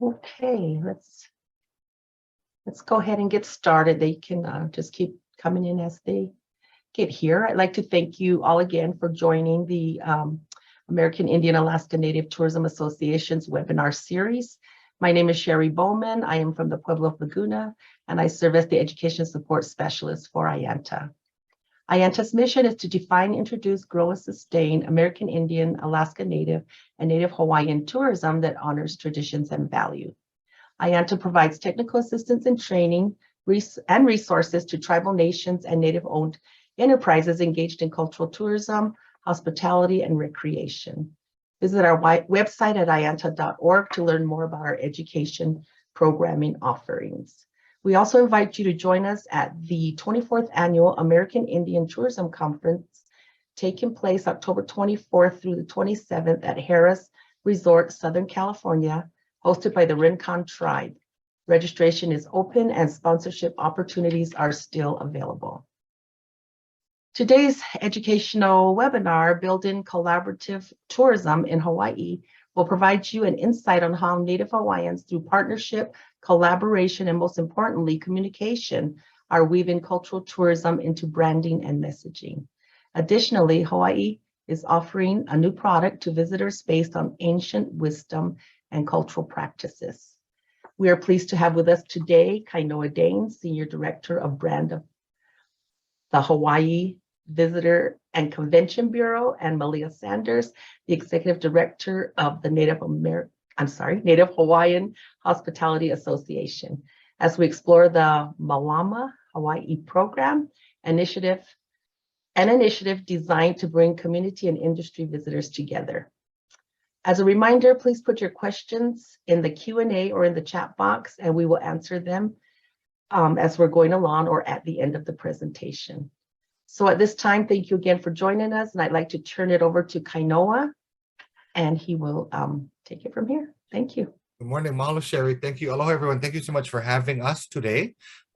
Okay, let's go ahead and get started. They can just keep coming in as they get here. I'd like to thank you all again for joining the American Indian Alaska Native Tourism Association's webinar series. My name is Sherry Bowman. I am from the Pueblo of Laguna, and I serve as the Education Support Specialist for IANTA. IANTA's mission is to define, introduce, grow, and sustain American Indian, Alaska Native, and Native Hawaiian tourism that honors traditions and value. IANTA provides technical assistance and training and resources to tribal nations and Native-owned enterprises engaged in cultural tourism, hospitality, and recreation. Visit our website at ianta.org to learn more about our education programming offerings. We also invite you to join us at the 24th Annual American Indian Tourism Conference, taking place October 24th through the 27th at Harrah's Resort, Southern California, hosted by the Rincon Tribe. Registration is open and sponsorship opportunities are still available. Today's educational webinar, Building Collaborative Tourism in Hawaii, will provide you an insight on how Native Hawaiians, through partnership, collaboration, and most importantly, communication, are weaving cultural tourism into branding and messaging. Additionally, Hawaii is offering a new product to visitors based on ancient wisdom and cultural practices. We are pleased to have with us today Kainoa Daines, Senior Director of Brand of the Hawaii Visitor and Convention Bureau, and Malia Sanders, the Executive Director of the Native Hawaiian Hospitality Association, as we explore the Malama Hawai program initiative designed to bring community and industry visitors together. As a reminder, please put your questions in the Q&A or in the chat box, and we will answer them as we're going along or at the end of the presentation. So at this time, thank you again for joining us, and I'd like to turn it over to Kainoa, and he will take it from here. Thank you. Good morning, Mahalo, Sherry. Thank you. Aloha, everyone. Thank you so much for having us today.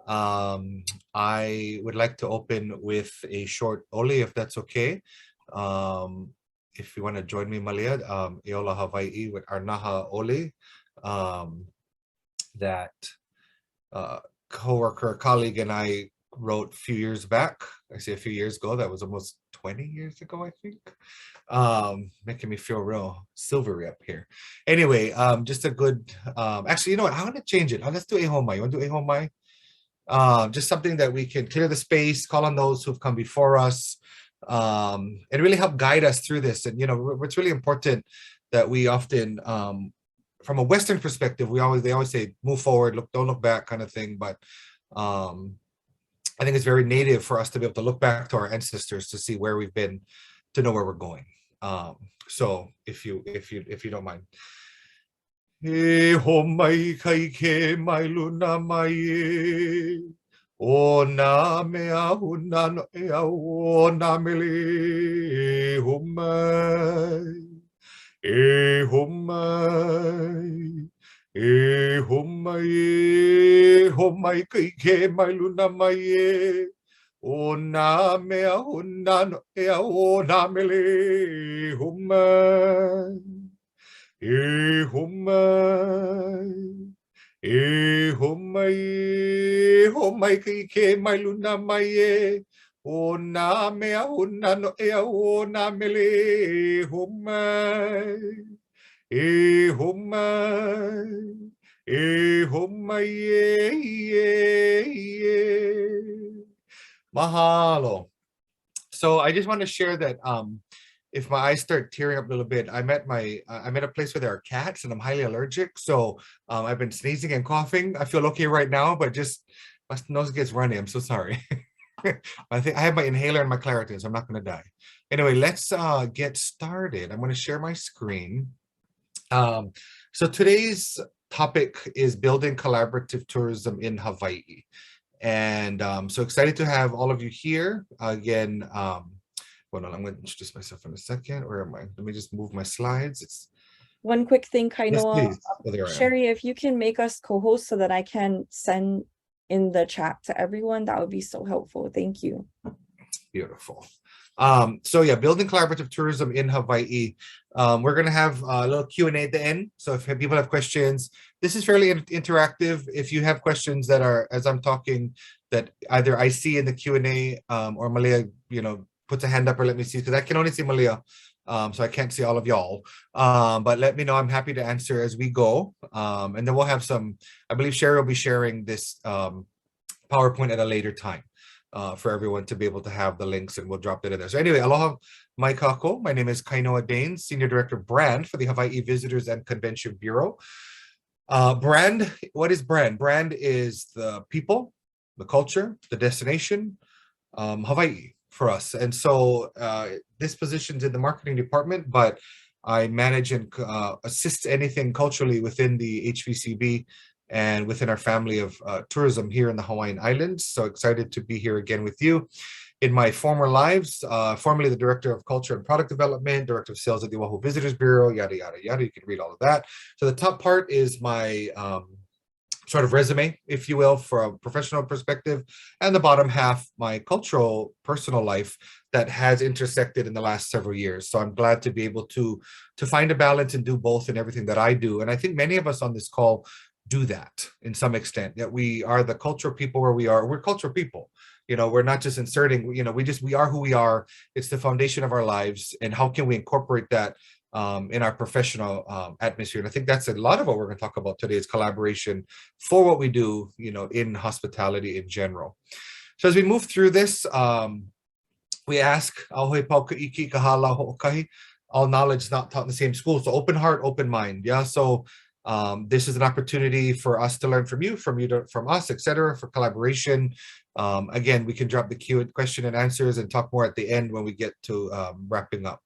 I would like to open with a short oli, if that's okay. If you want to join me, Malia, Eola Hawaii with our NaHHA oli, that coworker, colleague, and I wrote a few years back. I say a few years ago, that was almost 20 years ago, I think. Making me feel real silvery up here. Anyway, just a good, actually, you know what, I want to change it. Let's do a homai. You want to do a homai? Just something that we can clear the space, call on those who've come before us, and really help guide us through this. And, you know, it's really important that we often, from a Western perspective, they always say, move forward, don't look back kind of thing. But I think it's very native for us to be able to look back to our ancestors to see where we've been, to know where we're going. So if you don't mind. E homai kai ke mai luna mai e o na mea huna no e au o na mele e homai e homai e homai e homai kai ke mai luna mai e o na mea huna no e au o na mele e homai e homai kai ke mai luna mai e o na mea huna no e au o na mele e homai e homai mahalo. So I just want to share that if my eyes start tearing up a little bit, I'm at a place where there are cats and I'm highly allergic. So I've been sneezing and coughing. I feel okay right now, but just my nose gets runny. I'm so sorry. I think I have my inhaler and my Claritin, so I'm not going to die. Anyway, let's get started. I'm going to share my screen. So today's topic is building collaborative tourism in Hawaii. And so excited to have all of you here again. Hold on, I'm going to introduce myself in a second. Where am I? Let me just move my slides. It's one quick thing, Kainoa. Yes, oh, Sherry, if you can make us co-host so that I can send in the chat to everyone, that would be so helpful. Thank you. Beautiful. So yeah, building collaborative tourism in Hawaii. We're gonna have a little Q&A at the end. So if people have questions, this is fairly interactive. If you have questions that are, as I'm talking, that either I see in the Q&A or Malia, puts a hand up or let me see, because I can only see Malia. So I can't see all of y'all, but let me know. I'm happy to answer as we go. And then we'll have some, I believe Sherry will be sharing this PowerPoint at a later time for everyone to be able to have the links, and we'll drop it in there. So anyway, aloha mai kako. My name is Kainoa Daines, Senior Director of Brand for the Hawaii Visitors and Convention Bureau. Brand, what is brand? Brand is the people, the culture, the destination, Hawaii for us. And so this position's in the marketing department, but I manage and assist anything culturally within the HVCB and within our family of tourism here in the Hawaiian Islands. So excited to be here again with you. In my former lives, formerly the Director of Culture and Product Development, Director of Sales at the Oahu Visitors Bureau, yada, yada, yada. You can read all of that. So the top part is my sort of resume, if you will, from a professional perspective, and the bottom half, my cultural personal life that has intersected in the last several years. So I'm glad to be able to find a balance and do both in everything that I do. And I think many of us on this call do that in some extent, that we are the cultural people where we are. We're cultural people. We're not just inserting, we are who we are. It's the foundation of our lives. And how can we incorporate that in our professional atmosphere? And I think that's a lot of what we're going to talk about today is collaboration for what we do, in hospitality in general. So as we move through this, we ask, all knowledge is not taught in the same school. So open heart, open mind. Yeah. So this is an opportunity for us to learn from you, from us, etc., for collaboration. Again, we can drop the question and answers and talk more at the end when we get to wrapping up.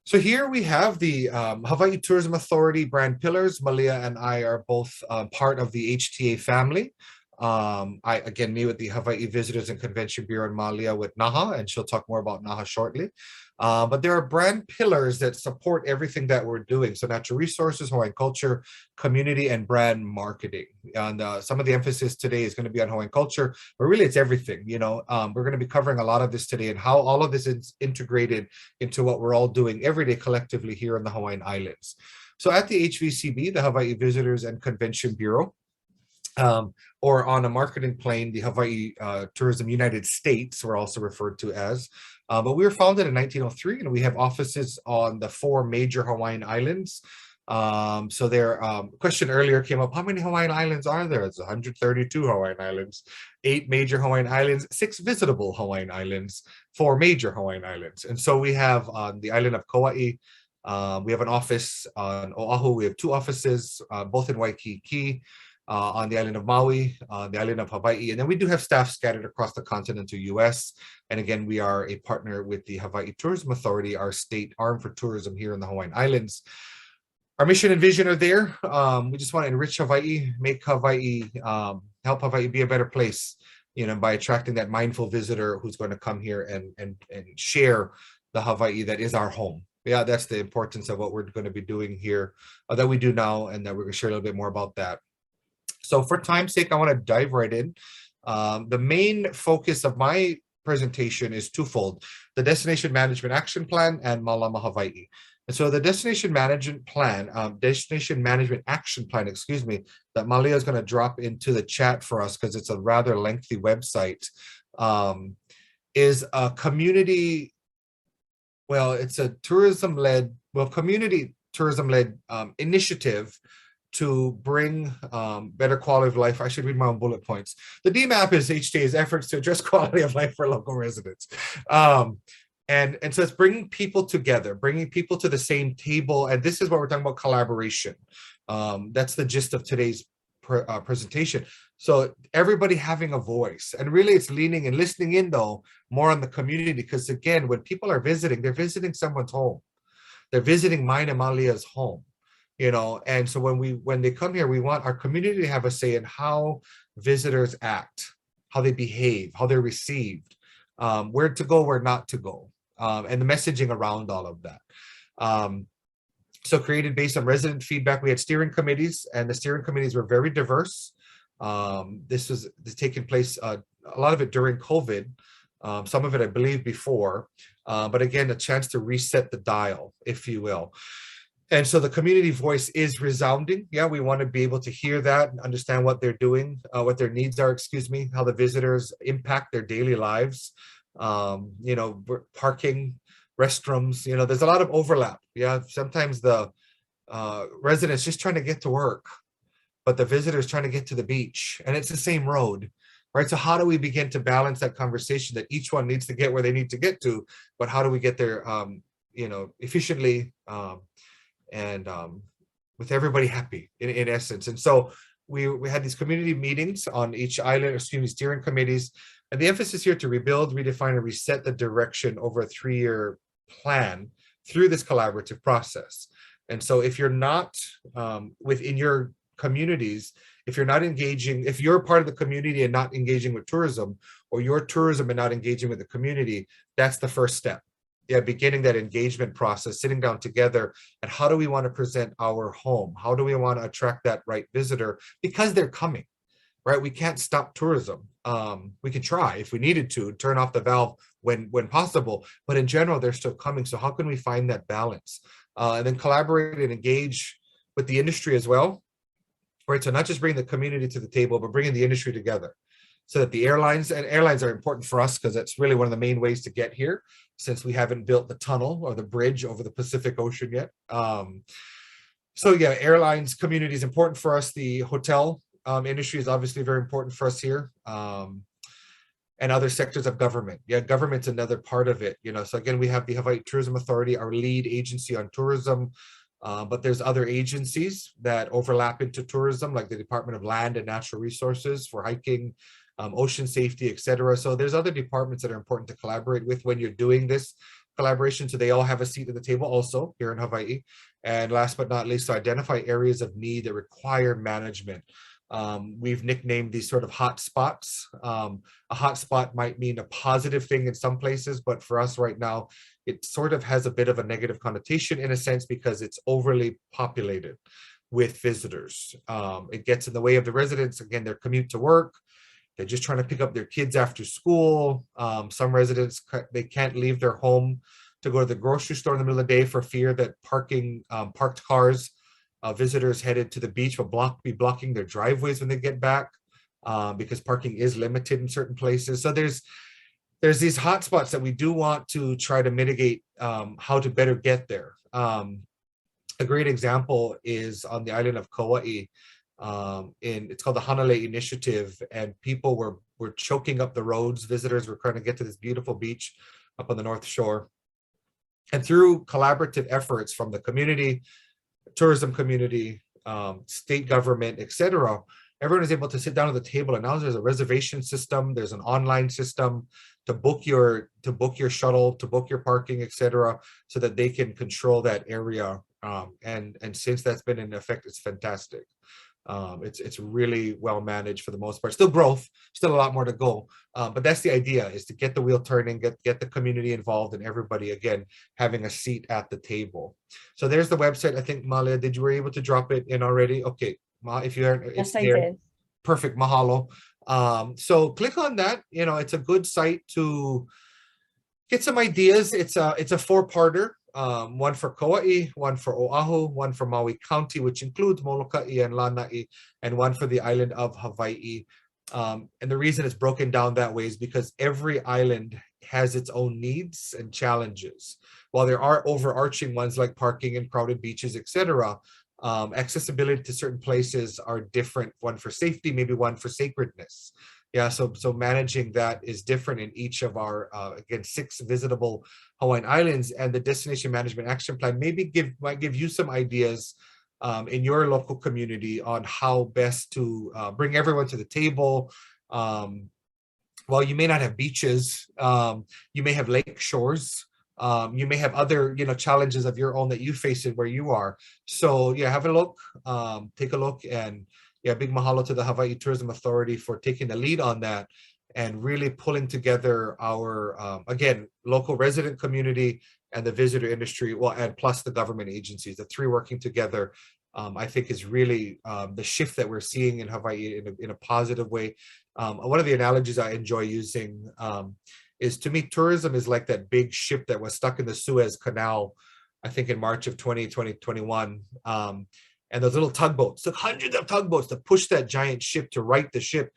So here we have the Hawaii Tourism Authority brand pillars. Malia and I are both part of the HTA family. I again meet with the Hawaii Visitors and Convention Bureau and Malia with NaHHA, and she'll talk more about NaHHA shortly. But there are brand pillars that support everything that we're doing. So natural resources, Hawaiian culture, community, and brand marketing. And some of the emphasis today is going to be on Hawaiian culture, but really it's everything. We're going to be covering a lot of this today and how all of this is integrated into what we're all doing every day collectively here in the Hawaiian Islands. So at the HVCB, the Hawaii Visitors and Convention Bureau, or on a marketing plane, the Hawaii Tourism United States, we're also referred to as. But we were founded in 1903, and we have offices on the 4 major Hawaiian islands. So there, question earlier came up, how many Hawaiian islands are there? It's 132 Hawaiian islands, 8 major Hawaiian islands, 6 visitable Hawaiian islands, 4 major Hawaiian islands. And so we have on the island of Kauai, we have an office on Oahu. We have 2 offices, both in Waikiki, on the island of Maui, on the island of Hawaii. And then we do have staff scattered across the continental US. And again, we are a partner with the Hawaii Tourism Authority, our state arm for tourism here in the Hawaiian Islands. Our mission and vision are there. We just want to enrich Hawaii, make Hawaii, help Hawaii be a better place, by attracting that mindful visitor who's going to come here and share the Hawaii that is our home. Yeah, that's the importance of what we're going to be doing here, that we do now, and that we're going to share a little bit more about that. So for time's sake, I want to dive right in. The main focus of my presentation is twofold: the Destination Management Action Plan and Malama Hawai. And so the Destination Management Action Plan, excuse me, that Malia is going to drop into the chat for us because it's a rather lengthy website, is a community, it's a tourism-led, community tourism-led initiative to bring better quality of life. I should read my own bullet points. The DMAP is HTA's efforts to address quality of life for local residents. And so it's bringing people together, bringing people to the same table. And this is what we're talking about, collaboration. That's the gist of today's presentation. So everybody having a voice, and really it's leaning and listening in though, more on the community, because again, when people are visiting, they're visiting someone's home. They're visiting mine and Malia's home. And so when they come here, we want our community to have a say in how visitors act, how they behave, how they're received, where to go, where not to go, and the messaging around all of that. So created based on resident feedback. We had steering committees, and the steering committees were very diverse. This taking place, a lot of it during COVID. Some of it, I believe, before, but again, a chance to reset the dial, if you will. And so the community voice is resounding. Yeah, we want to be able to hear that and understand what they're doing, what their needs are, excuse me, how the visitors impact their daily lives. You know, parking, restrooms, you know, there's a lot of overlap. Yeah, sometimes the residents just trying to get to work, but the visitors trying to get to the beach, and it's the same road, right? So how do we begin to balance that conversation that each one needs to get where they need to get to, but how do we get there, you know, efficiently, and with everybody happy in essence. And so we had these community meetings on each island, excuse me, steering committees, and the emphasis here to rebuild, redefine, and reset the direction over a 3-year plan through this collaborative process. And so if you're not within your communities, if you're not engaging, if you're part of the community and not engaging with tourism, or your tourism and not engaging with the community, that's the first step. Yeah, beginning that engagement process, sitting down together, and how do we want to present our home? How do we want to attract that right visitor? Because they're coming, right? We can't stop tourism. We can try if we needed to turn off the valve when possible, but in general, they're still coming. So how can we find that balance? And then collaborate and engage with the industry as well, right? So not just bring the community to the table, but bringing the industry together, so that the airlines are important for us, because that's really one of the main ways to get here, since we haven't built the tunnel or the bridge over the Pacific Ocean yet. So yeah, airlines, community is important for us. The hotel industry is obviously very important for us here. And other sectors of government. Yeah, government's another part of it, you know. So again, we have the Hawaii Tourism Authority, our lead agency on tourism, but there's other agencies that overlap into tourism, like the Department of Land and Natural Resources for hiking, ocean safety, etc. So there's other departments that are important to collaborate with when you're doing this collaboration. So they all have a seat at the table also here in Hawaii. And last but not least, to identify areas of need that require management. We've nicknamed these sort of hot spots. A hot spot might mean a positive thing in some places, but for us right now, it sort of has a bit of a negative connotation in a sense, because it's overly populated with visitors. It gets in the way of the residents, again, their commute to work. They're just trying to pick up their kids after school. Some residents, they can't leave their home to go to the grocery store in the middle of the day for fear that parked cars, visitors headed to the beach will be blocking their driveways when they get back, because parking is limited in certain places. So there's these hot spots that we do want to try to mitigate, how to better get there. A great example is on the island of Kauai. It's called the Hanalei Initiative, and people were choking up the roads. Visitors were trying to get to this beautiful beach up on the North Shore. And through collaborative efforts from the community, tourism community, state government, etc., everyone is able to sit down at the table, and now there's a reservation system, there's an online system to book your shuttle, to book your parking, etc., so that they can control that area. And since that's been in effect, it's fantastic. It's really well managed for the most part. Still growth, still a lot more to go, but that's the idea, is to get the wheel turning, get the community involved, and everybody again having a seat at the table. So there's the website. I think, Malia, were you able to drop it in already? Okay, if you are, Yes, I did. Perfect. Mahalo. So click on that. You know, it's a good site to get some ideas. It's a 4-parter. One for Kauai, one for Oahu, one for Maui County, which includes Molokai and Lanai, and one for the island of Hawaii. And the reason it's broken down that way is because every island has its own needs and challenges. While there are overarching ones like parking and crowded beaches, etc., accessibility to certain places are different. One for safety, maybe one for sacredness. Yeah, so managing that is different in each of our, again, 6 visitable Hawaiian Islands, and the Destination Management Action Plan might give you some ideas in your local community on how best to bring everyone to the table. While you may not have beaches, you may have lake shores. You may have other, challenges of your own that you face it where you are. So yeah, have a look, take a look, and yeah, big mahalo to the Hawaii Tourism Authority for taking the lead on that and really pulling together our, again, local resident community and the visitor industry, well, and plus the government agencies, the 3 working together, I think is really the shift that we're seeing in Hawaii in a positive way. One of the analogies I enjoy using is, to me, tourism is like that big ship that was stuck in the Suez Canal, I think in March of 2021. And those little tugboats, took hundreds of tugboats to push that giant ship, to right the ship.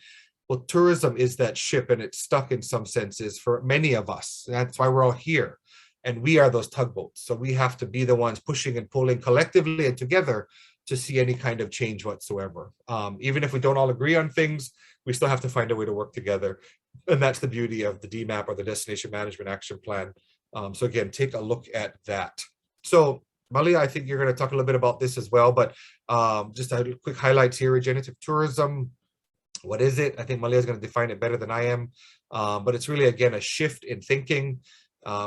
Well, tourism is that ship, and it's stuck in some senses for many of us. That's why we're all here. And we are those tugboats. So we have to be the ones pushing and pulling collectively and together to see any kind of change whatsoever. Even if we don't all agree on things, we still have to find a way to work together. And that's the beauty of the DMAP, or the Destination Management Action Plan. So again, take a look at that. So Malia, I think you're going to talk a little bit about this as well, but just a quick highlights here. Regenerative tourism, what is it? I think Malia is going to define it better than I am, but it's really, again, a shift in thinking.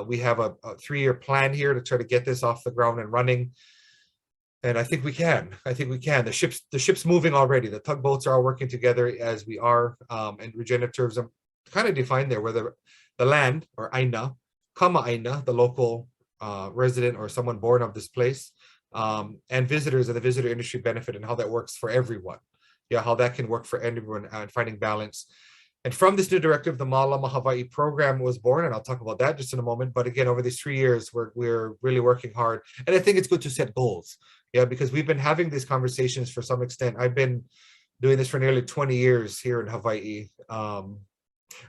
We have a 3-year plan here to try to get this off the ground and running. And I think we can. I think we can. The ship's moving already. The tugboats are all working together as we are. And regenerative tourism kind of defined there, whether the land, or Aina, kama Aina, the local resident or someone born of this place, and visitors and the visitor industry benefit, and how that works for everyone. Yeah, how that can work for everyone, and finding balance. And from this new directive, the Malama Hawai program was born, and I'll talk about that just in a moment. But again, over these 3 years, we're really working hard. And I think it's good to set goals. Yeah, because we've been having these conversations for some extent. I've been doing this for nearly 20 years here in Hawaii.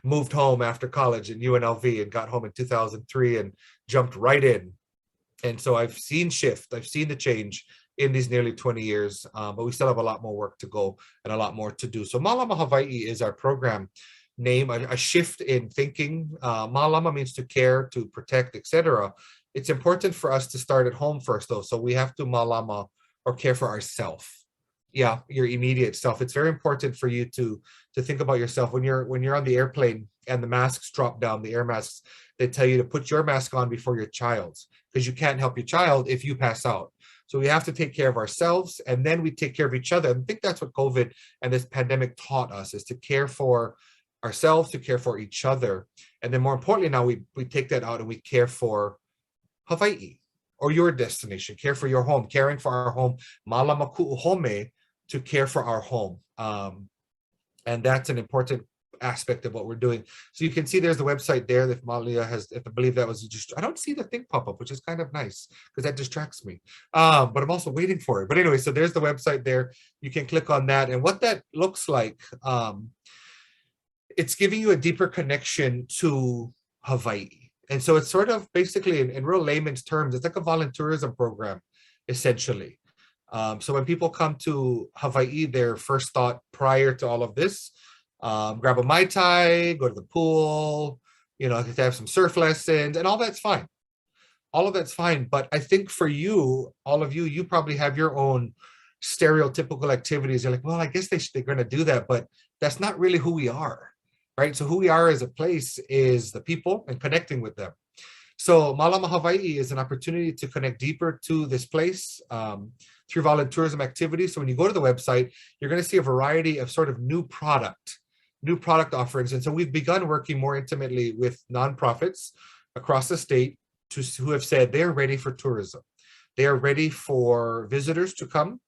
Moved home after college in UNLV and got home in 2003 and jumped right in. And so I've seen shift, I've seen the change in these nearly 20 years, but we still have a lot more work to go and a lot more to do. So Malama Hawai is our program name, a shift in thinking. Malama means to care, to protect, etc. It's important for us to start at home first, though. So we have to malama, or care for ourselves. Yeah, your immediate self. It's very important for you to think about yourself when you're on the airplane and the masks drop down, the air masks. They tell you to put your mask on before your child's, because you can't help your child if you pass out. So we have to take care of ourselves, and then we take care of each other. And I think that's what COVID and this pandemic taught us, is to care for ourselves, to care for each other. And then more importantly, now we take that out and we care for Hawaii, or your destination, care for your home, caring for our home, malama ku'uhome, to care for our home. And that's an important aspect of what we're doing. So you can see there's the website there that Malia has, if I believe that was just, I don't see the thing pop up, which is kind of nice because that distracts me. But I'm also waiting for it. But anyway, so there's the website there. You can click on that. And what that looks like, it's giving you a deeper connection to Hawaii. And so it's sort of basically, in real layman's terms, it's like a volunteerism program, essentially. So when people come to Hawaii, their first thought prior to all of this, grab a Mai Tai, go to the pool, they have some surf lessons, and all that's fine. All of that's fine. But I think for you, all of you, you probably have your own stereotypical activities. You're like, well, I guess they're going to do that, but that's not really who we are. Right? So who we are as a place is the people and connecting with them. So Malama Hawai is an opportunity to connect deeper to this place through volunteerism activities. So when you go to the website, you're going to see a variety of sort of new product offerings. And so we've begun working more intimately with nonprofits across the state who have said they're ready for tourism. They are ready for visitors to come.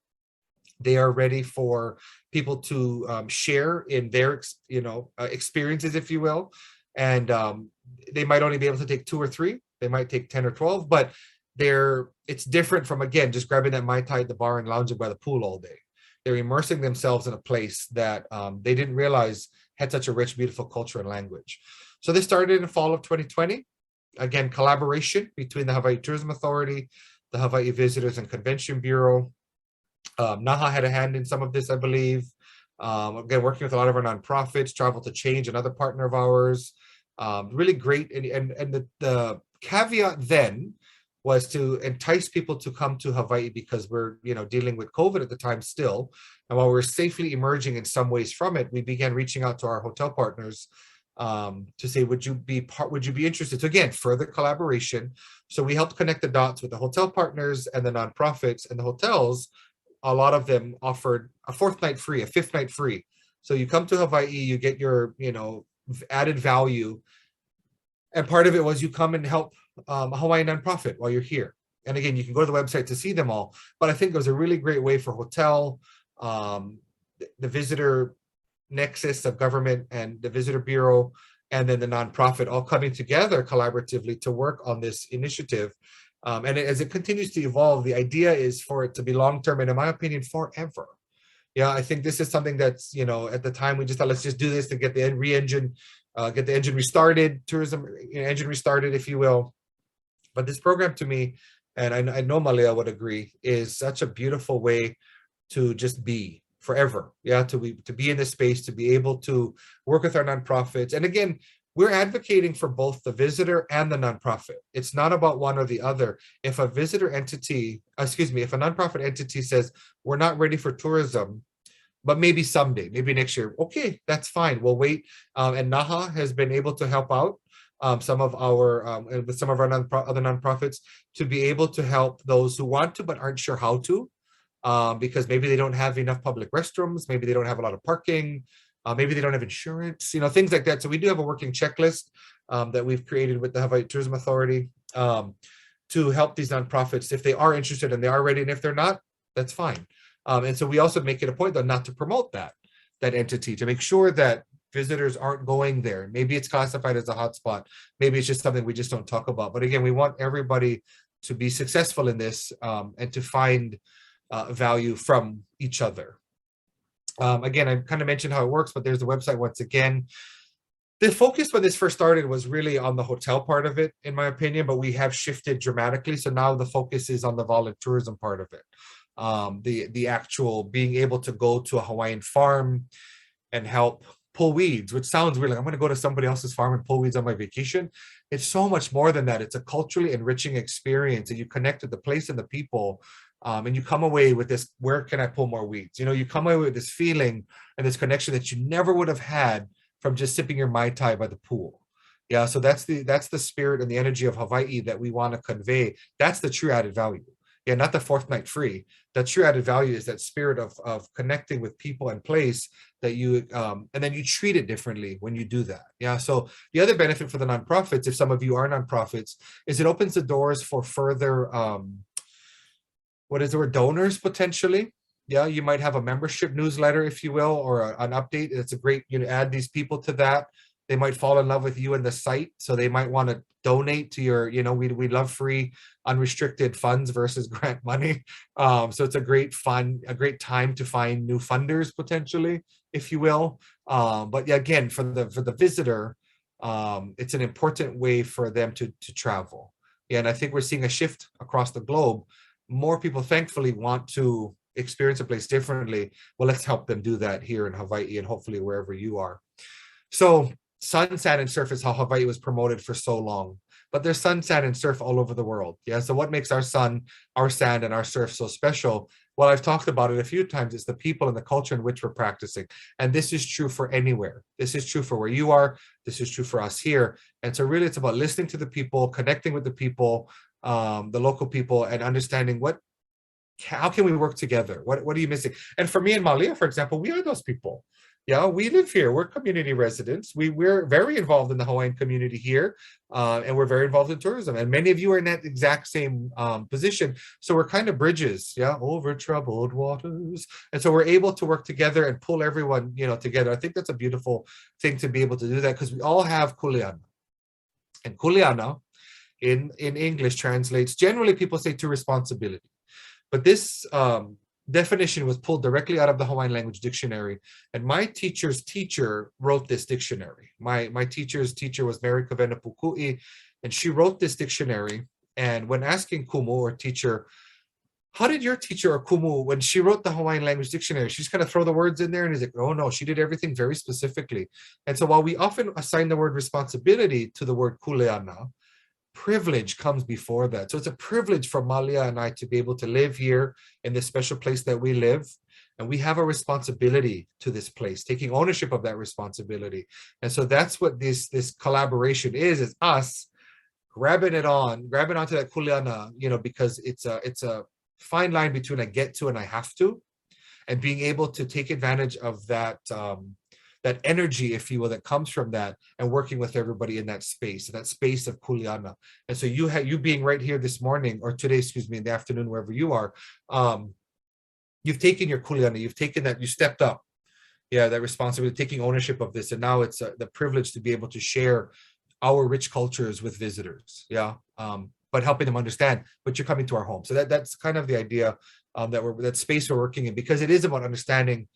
They are ready for people to share in their, experiences, if you will. And they might only be able to take 2 or 3. They might take 10 or 12, but it's different from, again, just grabbing that Mai Tai at the bar and lounging by the pool all day. They're immersing themselves in a place that they didn't realize had such a rich, beautiful culture and language. So this started in the fall of 2020. Again, collaboration between the Hawaii Tourism Authority, the Hawaii Visitors and Convention Bureau. NaHHA had a hand in some of this, I believe. Again, working with a lot of our nonprofits, Travel to Change, another partner of ours. Really great. And the caveat then was to entice people to come to Hawaii because we're, dealing with COVID at the time still. And while we're safely emerging in some ways from it, we began reaching out to our hotel partners to say, would you be interested? So again, further collaboration. So we helped connect the dots with the hotel partners and the nonprofits, and the hotels. A lot of them offered a 4th night free, a 5th night free. So you come to Hawaii, you get your, added value. And part of it was you come and help a Hawaiian nonprofit while you're here. And again, you can go to the website to see them all. But I think it was a really great way for hotel, the visitor nexus of government and the visitor bureau and then the nonprofit all coming together collaboratively to work on this initiative. And as it continues to evolve, the idea is for it to be long-term and, in my opinion, forever. Yeah, I think this is something that's, at the time we just thought, let's just do this to get the get the engine restarted, tourism engine restarted, if you will. But this program to me, and I know Malia would agree, is such a beautiful way to just be forever. Yeah, to be in this space, to be able to work with our nonprofits. And again, we're advocating for both the visitor and the nonprofit. It's not about one or the other. If a visitor entity, if a nonprofit entity says, we're not ready for tourism, but maybe someday, maybe next year, okay, that's fine. We'll wait. And NaHHA has been able to help out some of our other nonprofits to be able to help those who want to but aren't sure how to, because maybe they don't have enough public restrooms, maybe they don't have a lot of parking, maybe they don't have insurance, things like that. So we do have a working checklist that we've created with the Hawaii Tourism Authority to help these nonprofits if they are interested and they are ready, and if they're not, that's fine. And so we also make it a point, though, not to promote that entity, to make sure that visitors aren't going there. Maybe it's classified as a hotspot. Maybe it's just something we just don't talk about. But again, we want everybody to be successful in this and to find value from each other. Again, I kind of mentioned how it works, but there's the website once again. The focus when this first started was really on the hotel part of it, in my opinion, but we have shifted dramatically. So now the focus is on the volunteerism part of it. The actual being able to go to a Hawaiian farm and help pull weeds, which sounds weird, like I'm going to go to somebody else's farm and pull weeds on my vacation. It's so much more than that. It's a culturally enriching experience, and you connect with the place and the people, and you come away with this, where can I pull more weeds? You come away with this feeling and this connection that you never would have had from just sipping your Mai Tai by the pool. Yeah, so that's the spirit and the energy of Hawaii that we want to convey. That's the true added value. Yeah, not the fourth night free. The true added value is that spirit of connecting with people and place that you, and then you treat it differently when you do that. Yeah, so the other benefit for the nonprofits, if some of you are nonprofits, is it opens the doors for further, donors potentially. Yeah, you might have a membership newsletter, if you will, or an update. It's a great, add these people to that. They might fall in love with you and the site, so they might want to donate to your, we love free unrestricted funds versus grant money. So it's a great time to find new funders potentially, if you will. But yeah, again, for the visitor, it's an important way for them to travel. Yeah, and I think we're seeing a shift across the globe. More people, thankfully, want to experience a place differently. Well, let's help them do that here in Hawaii and hopefully wherever you are. So sun, sand, and surf is how Hawaii was promoted for so long. But there's sun, sand, and surf all over the world. Yeah. So what makes our sun, our sand, and our surf so special? Well, I've talked about it a few times. It's the people and the culture in which we're practicing. And this is true for anywhere. This is true for where you are. This is true for us here. And so really it's about listening to the people, connecting with the people, the local people, and understanding how can we work together? What are you missing? And for me and Malia, for example, we are those people. Yeah, we live here. We're community residents. We're very involved in the Hawaiian community here, and we're very involved in tourism. And many of you are in that exact same position. So we're kind of bridges, yeah, over troubled waters. And so we're able to work together and pull everyone, together. I think that's a beautiful thing to be able to do that, because we all have kuleana. And kuleana in English translates, generally people say, to responsibility. But this definition was pulled directly out of the Hawaiian language dictionary. And my teacher's teacher wrote this dictionary. My teacher's teacher was Mary Kavena Pukui, and she wrote this dictionary. And when asking Kumu, or teacher, how did your teacher, or Kumu, when she wrote the Hawaiian language dictionary, she's kind of throw the words in there, and he's like, oh no, she did everything very specifically. And so while we often assign the word responsibility to the word kuleana, privilege comes before that. So it's a privilege for Malia and I to be able to live here in this special place that we live. And we have a responsibility to this place, taking ownership of that responsibility. And so that's what this collaboration is us grabbing onto that kuleana, because it's a fine line between I get to and I have to, and being able to take advantage of that that energy, if you will, that comes from that, and working with everybody in that space of kuleana. And so you being right here this morning, or today, excuse me, in the afternoon, wherever you are, you've taken your kuleana, you've taken that, you stepped up. yeah, that responsibility, taking ownership of this. And now it's the privilege to be able to share our rich cultures with visitors. Yeah. But helping them understand, but you're coming to our home. So that's kind of the idea that space we're working in, because it is about understanding,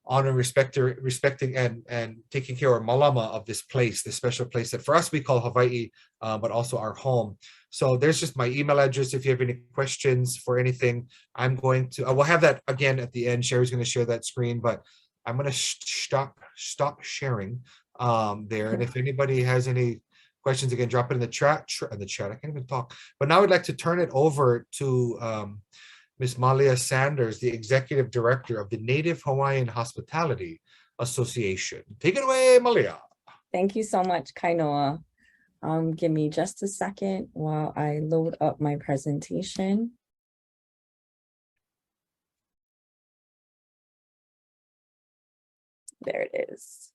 honor, respecting and taking care of Malama of this place, this special place that for us we call Hawaii, but also our home. So there's just my email address if you have any questions for anything. I'm going to, we'll have that again at the end. Sherry's going to share that screen, but I'm going to stop sharing there. And if anybody has any questions, again, drop it in the chat. I can't even talk. But now I'd like to turn it over to Ms. Malia Sanders, the Executive Director of the Native Hawaiian Hospitality Association. Take it away, Malia. Thank you so much, Kainoa. Give me just a second while I load up my presentation. There it is.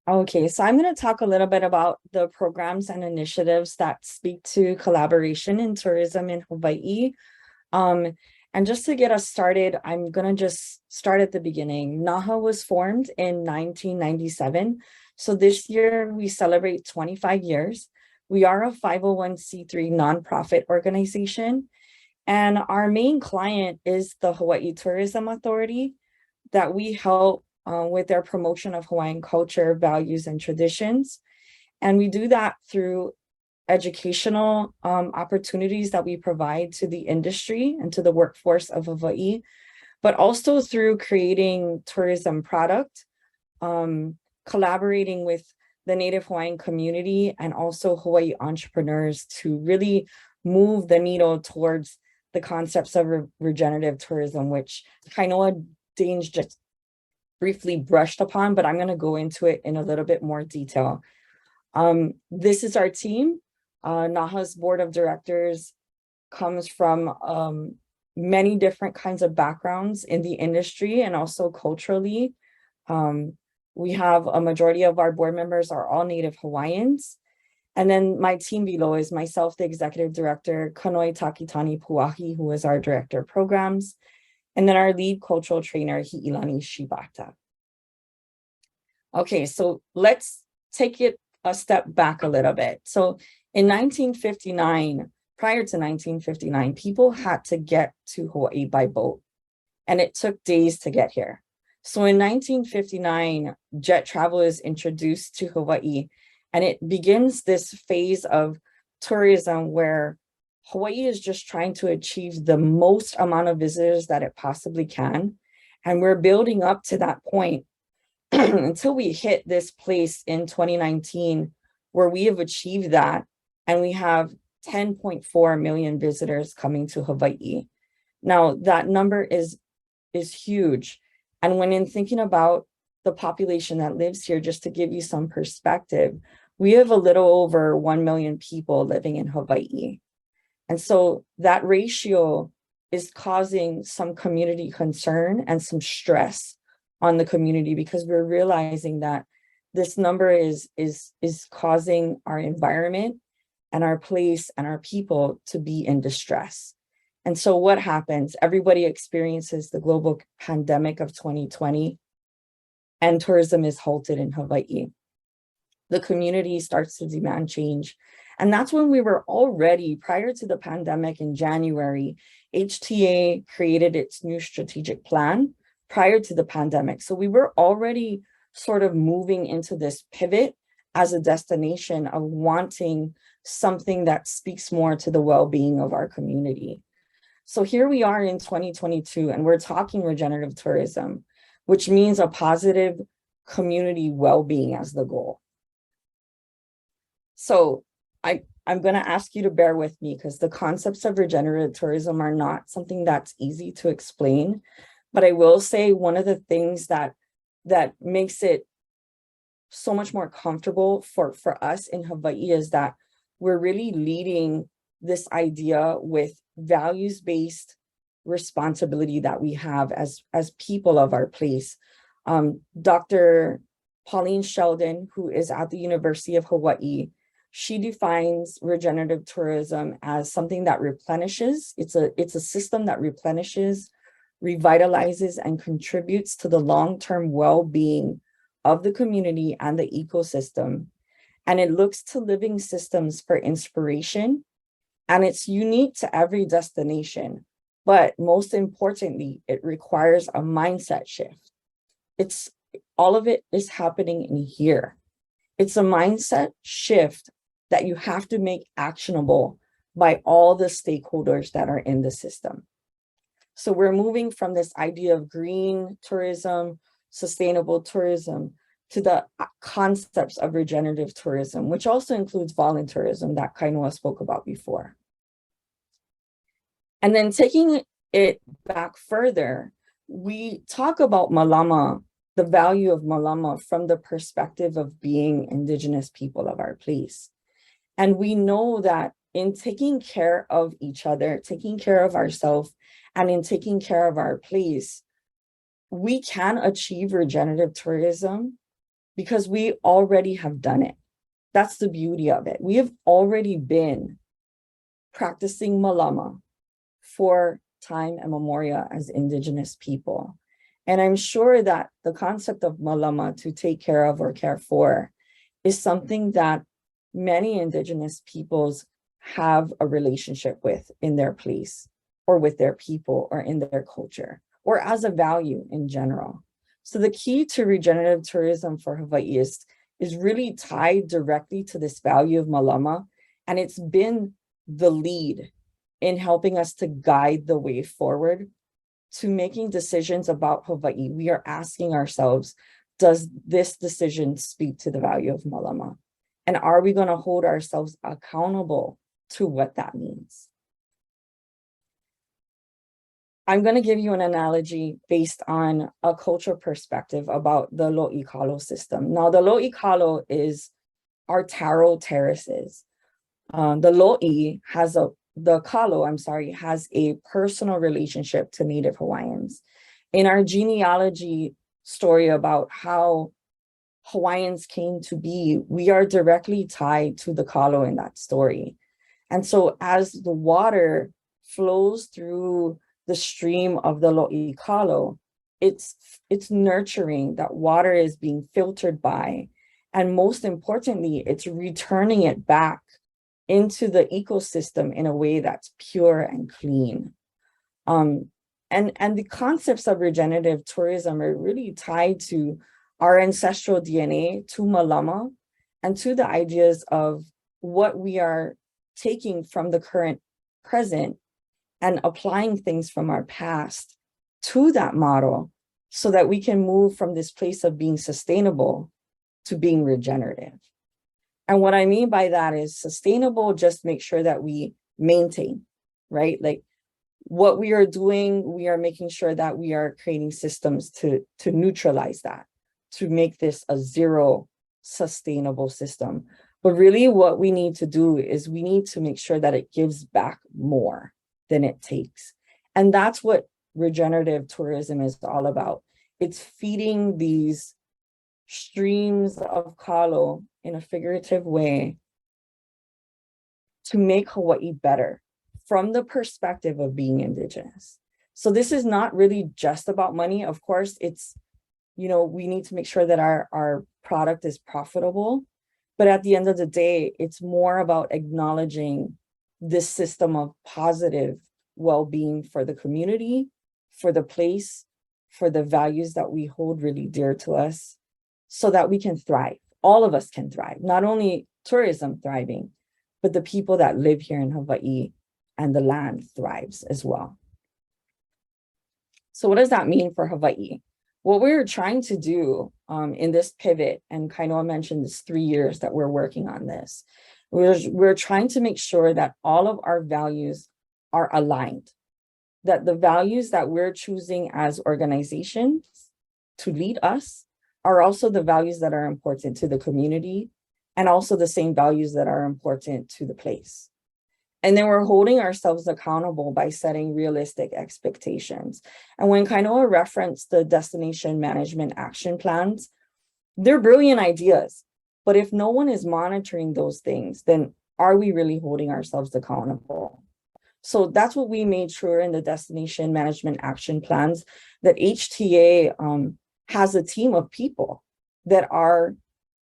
Okay, so I'm going to talk a little bit about the programs and initiatives that speak to collaboration in tourism in Hawaii. And just to get us started, I'm going to just start at the beginning. NaHHA was formed in 1997. So this year we celebrate 25 years. We are a 501c3 nonprofit organization. And our main client is the Hawaii Tourism Authority, that we help with their promotion of Hawaiian culture, values, and traditions. And we do that through educational opportunities that we provide to the industry and to the workforce of Hawaii, but also through creating tourism product, collaborating with the Native Hawaiian community and also Hawaii entrepreneurs to really move the needle towards the concepts of regenerative tourism, which Kainoa Daines just briefly brushed upon, but I'm going to go into it in a little bit more detail. This is our team. NaHHA's board of directors comes from many different kinds of backgrounds in the industry and also culturally. We have a majority of our board members are all Native Hawaiians. And then my team below is myself, the executive director, Kanoi Takitani Puahi, who is our director of programs, and then our lead cultural trainer, Hi'ilani Shibata. Okay, so let's take it a step back a little bit. So in 1959, prior to 1959, people had to get to Hawaii by boat, and it took days to get here. So in 1959, jet travel is introduced to Hawaii, and it begins this phase of tourism where Hawaii is just trying to achieve the most amount of visitors that it possibly can. And we're building up to that point until we hit this place in 2019, where we have achieved that. And we have 10.4 million visitors coming to Hawaii. Now, that number is huge. And when in thinking about the population that lives here, just to give you some perspective, we have a little over 1 million people living in Hawaii. And so that ratio is causing some community concern and some stress on the community, because we're realizing that this number is causing our environment and our place and our people to be in distress. And so what happens? Everybody experiences the global pandemic of 2020, and tourism is halted in Hawaii. The community starts to demand change. And that's when we were already, prior to the pandemic in January, HTA created its new strategic plan prior to the pandemic. So we were already sort of moving into this pivot as a destination of wanting something that speaks more to the well-being of our community. So here we are in 2022, and we're talking regenerative tourism, which means a positive community well-being as the goal. So I'm going to ask you to bear with me, because the concepts of regenerative tourism are not something that's easy to explain. But I will say one of the things that makes it so much more comfortable for us in Hawaii is that we're really leading this idea with values-based responsibility that we have as people of our place. Dr. Pauline Sheldon, who is at the University of Hawaii, she defines regenerative tourism as something that replenishes. It's a system that replenishes, revitalizes, and contributes to the long-term well-being of the community and the ecosystem. And it looks to living systems for inspiration, and it's unique to every destination. But most importantly, it requires a mindset shift. All of it is happening in here. It's a mindset shift that you have to make actionable by all the stakeholders that are in the system. So we're moving from this idea of green tourism, sustainable tourism, to the concepts of regenerative tourism, which also includes volunteerism that Kainoa spoke about before. And then taking it back further, we talk about Malama, the value of Malama from the perspective of being Indigenous people of our place. And we know that in taking care of each other, taking care of ourselves, and in taking care of our place, we can achieve regenerative tourism because we already have done it. That's the beauty of it. We have already been practicing Malama for time immemorial as Indigenous people. And I'm sure that the concept of Malama, to take care of or care for, is something that many Indigenous peoples have a relationship with in their place, or with their people, or in their culture, or as a value in general. So the key to regenerative tourism for Hawaii is really tied directly to this value of Malama, and it's been the lead in helping us to guide the way forward to making decisions about Hawaii. We are asking ourselves, does this decision speak to the value of Malama? And are we going to hold ourselves accountable to what that means? I'm going to give you an analogy based on a cultural perspective about the Lo'i Kalo system. Now, the Lo'i Kalo is our taro terraces. The Lo'i has has a personal relationship to Native Hawaiians. In our genealogy story about how Hawaiians came to be, we are directly tied to the Kalo in that story. And so as the water flows through the stream of the Lo'i Kalo, it's nurturing. That water is being filtered by, and most importantly, it's returning it back into the ecosystem in a way that's pure and clean. And the concepts of regenerative tourism are really tied to our ancestral DNA, to Malama, and to the ideas of what we are taking from the current present and applying things from our past to that model so that we can move from this place of being sustainable to being regenerative. And what I mean by that is sustainable, just make sure that we maintain, right? Like what we are doing, we are making sure that we are creating systems to neutralize that, to make this a zero sustainable system. But really what we need to do is we need to make sure that it gives back more than it takes. And that's what regenerative tourism is all about. It's feeding these streams of kalo in a figurative way to make Hawaii better from the perspective of being Indigenous. So this is not really just about money. Of course, it's, we need to make sure that our product is profitable. But at the end of the day, it's more about acknowledging this system of positive well-being for the community, for the place, for the values that we hold really dear to us, so that we can thrive. All of us can thrive, not only tourism thriving, but the people that live here in Hawaii and the land thrives as well. So what does that mean for Hawaii? What we're trying to do in this pivot, and Kainoa mentioned this 3 years that we're working on this, we're trying to make sure that all of our values are aligned, that the values that we're choosing as organizations to lead us are also the values that are important to the community, and also the same values that are important to the place. And then we're holding ourselves accountable by setting realistic expectations. And when Kainoa referenced the destination management action plans, they're brilliant ideas. But if no one is monitoring those things, then are we really holding ourselves accountable? So that's what we made sure in the destination management action plans, that HTA has a team of people that are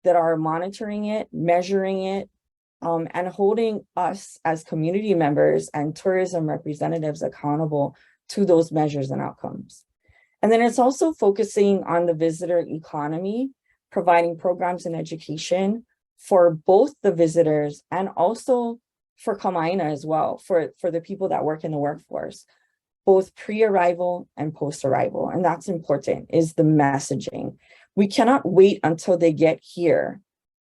monitoring it, measuring it, and holding us as community members and tourism representatives accountable to those measures and outcomes. And then it's also focusing on the visitor economy, providing programs and education for both the visitors and also for Kama'aina as well, for the people that work in the workforce, both pre-arrival and post-arrival. And that's important, is the messaging. We cannot wait until they get here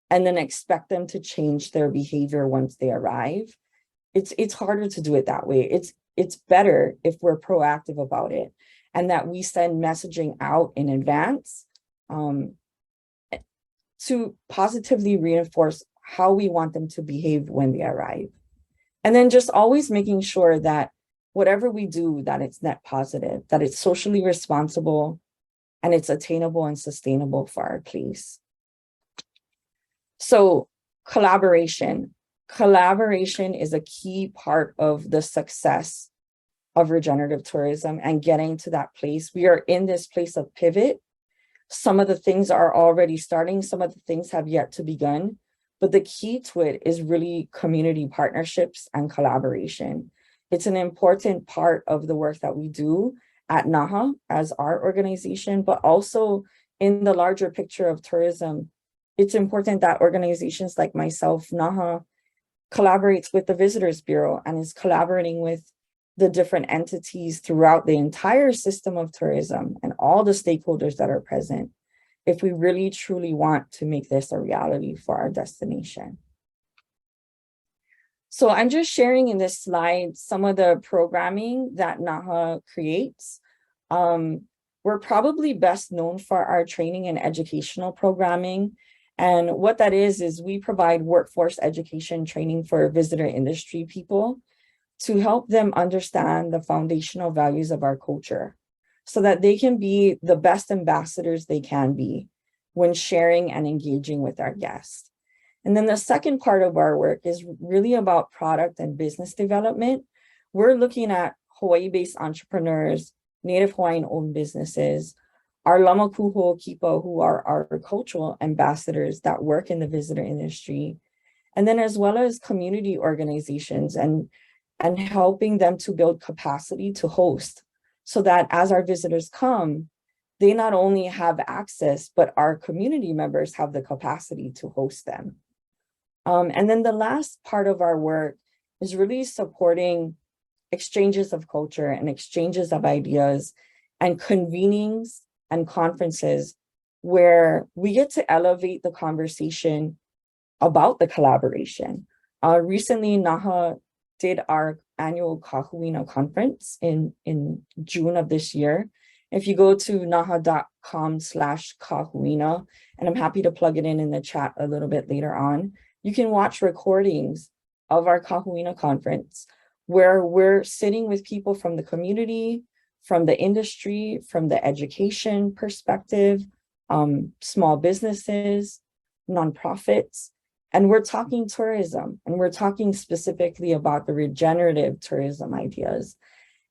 and then expect them to change their behavior once they arrive. It's harder to do it that way. It's better if we're proactive about it, and that we send messaging out in advance to positively reinforce how we want them to behave when they arrive. And then just always making sure that whatever we do, that it's net positive, that it's socially responsible, and it's attainable and sustainable for our place. So collaboration. Collaboration is a key part of the success of regenerative tourism and getting to that place. We are in this place of pivot. Some of the things are already starting, some of the things have yet to begin, but the key to it is really community partnerships and collaboration. It's an important part of the work that we do at NaHHA as our organization, but also in the larger picture of tourism. It's important that organizations like myself, NaHHA, collaborates with the Visitors Bureau and is collaborating with the different entities throughout the entire system of tourism and all the stakeholders that are present, if we really truly want to make this a reality for our destination. So I'm just sharing in this slide some of the programming that NaHHA creates. We're probably best known for our training and educational programming. And what that is we provide workforce education training for visitor industry people to help them understand the foundational values of our culture so that they can be the best ambassadors they can be when sharing and engaging with our guests. And then the second part of our work is really about product and business development. We're looking at Hawaii-based entrepreneurs, Native Hawaiian-owned businesses, our Lama Kuho Kipa, who are our cultural ambassadors that work in the visitor industry, and then as well as community organizations and helping them to build capacity to host, so that as our visitors come, they not only have access, but our community members have the capacity to host them. And then the last part of our work is really supporting exchanges of culture and exchanges of ideas and convenings and conferences where we get to elevate the conversation about the collaboration. Recently, NaHHA did our annual Kahuina conference in June of this year. If you go to naha.com/kahuina, and I'm happy to plug it in the chat a little bit later on, you can watch recordings of our Kahuina conference where we're sitting with people from the community, from the industry, from the education perspective, small businesses, nonprofits, and we're talking tourism, and we're talking specifically about the regenerative tourism ideas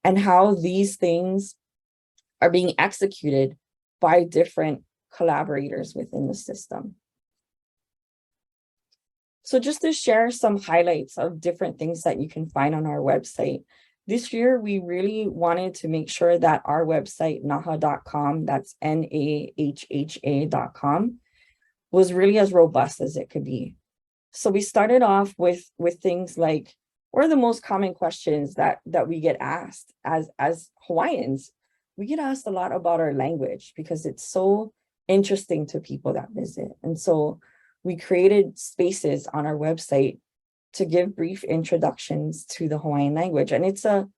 and how these things are being executed by different collaborators within the system. So just to share some highlights of different things that you can find on our website. This year, we really wanted to make sure that our website, naha.com, that's NaHHA.com, was really as robust as it could be. So we started off with things like, what are the most common questions that we get asked as Hawaiians? We get asked a lot about our language because it's so interesting to people that visit. And so we created spaces on our website to give brief introductions to the Hawaiian language. And it's a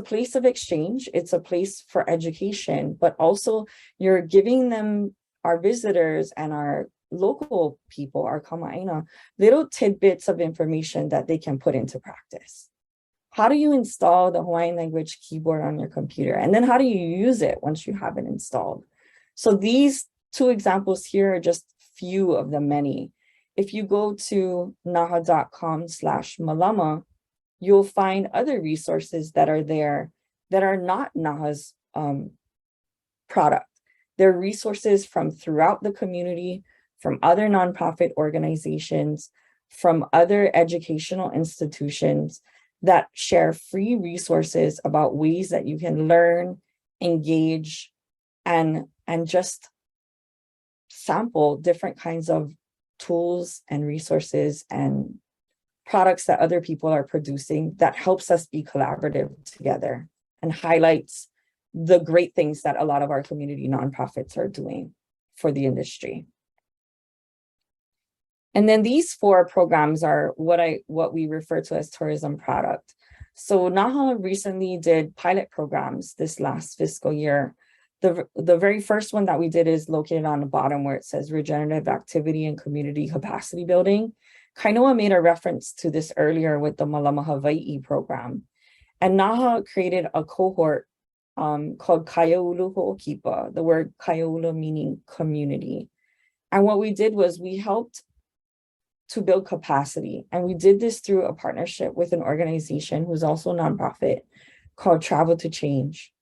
place of exchange. It's a place for education, but also you're giving them, our visitors and our local people, our Kama'aina, little tidbits of information that they can put into practice. How do you install the Hawaiian language keyboard on your computer? And then how do you use it once you have it installed? So these two examples here are just few of the many. If you go to naha.com/malama, you'll find other resources that are there that are not NaHHA's product. They're resources from throughout the community, from other nonprofit organizations, from other educational institutions that share free resources about ways that you can learn, engage, and just sample different kinds of tools and resources and products that other people are producing that helps us be collaborative together and highlights the great things that a lot of our community nonprofits are doing for the industry. And then these 4 programs are what we refer to as tourism product. So NaHHA recently did pilot programs this last fiscal year. The very first one that we did is located on the bottom where it says regenerative activity and community capacity building. Kainoa made a reference to this earlier with the Malama Hawai program. And NaHHA created a cohort called Kaiaulu Ho'okipa, the word Kaiaulu meaning community. And what we did was we helped to build capacity. And we did this through a partnership with an organization who's also a nonprofit called Travel to Change.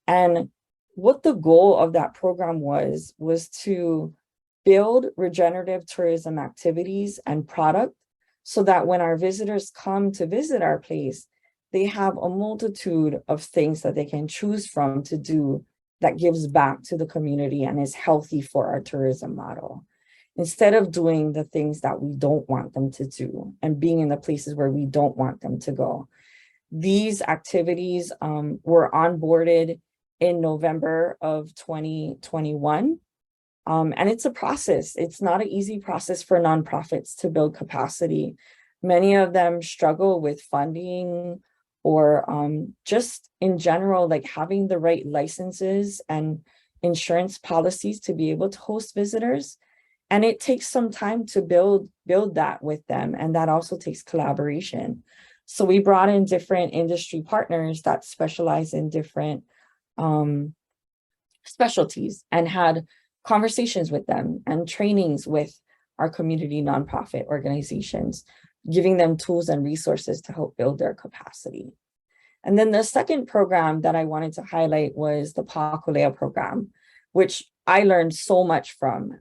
And what the goal of that program was to build regenerative tourism activities and product so that when our visitors come to visit our place, they have a multitude of things that they can choose from to do that gives back to the community and is healthy for our tourism model. Instead of doing the things that we don't want them to do and being in the places where we don't want them to go. These activities were onboarded in November of 2021. And it's a process. It's not an easy process for nonprofits to build capacity. Many of them struggle with funding or just in general, like having the right licenses and insurance policies to be able to host visitors. And it takes some time to build that with them. And that also takes collaboration. So we brought in different industry partners that specialize in different specialties and had conversations with them and trainings with our community nonprofit organizations, giving them tools and resources to help build their capacity. And then the second program that I wanted to highlight was the Pakulea program, which I learned so much from.